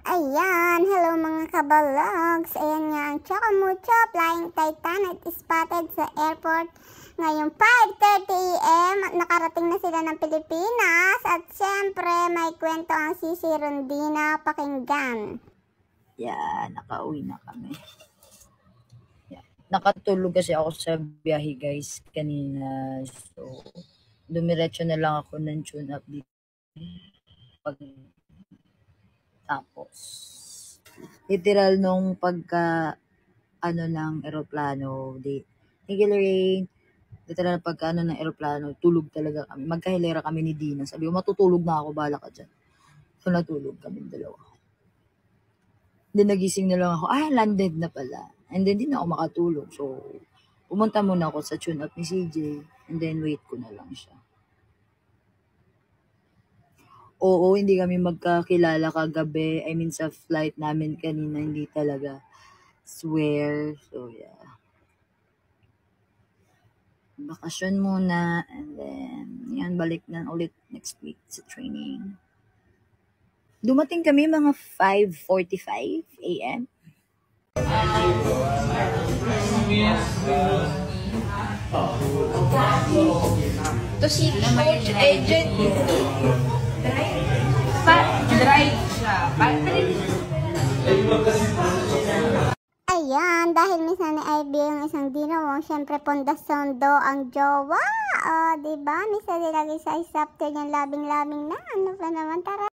Ayan, hello mga kabalogs. Ayan nga ang Chocomucho Flying Titan at spotted sa airport ngayong 5:30 AM. Nakarating na sila ng Pilipinas at syempre may kwento ang Sisi Rondina. Pakinggan. Nakauwi na kami. Nakatulog kasi ako sa biyahe guys kanina. So, dumiretso na lang ako ng tune up dito. Tapos, literal nung pagka ng eroplano, literal pagka ng eroplano, tulog talaga kami. Magkahilera kami ni Dina. Sabi ko, matutulog na ako, bala ka dyan. So, natulog kami dalawa. Then, nagising na lang ako, landed na pala. And then, di na ako makatulog. So, pumunta muna ako sa tune up ni CJ. And then, wait ko na lang siya. Oo, hindi kami magkakilala kagabi. I mean, sa flight namin kanina, hindi talaga. Swear. So, yeah. Bakasyon muna. And then, balik na ulit next week sa training. Dumating kami mga 5:45 AM. To si Coach Agent drive siya. Ayan, dahil minsan ni Ivy yung isang dinawang, syempre pondasondo ang jowa. O, diba? Minsan nilagay sa isapter yung labing-labing na. Ano pa naman, tara.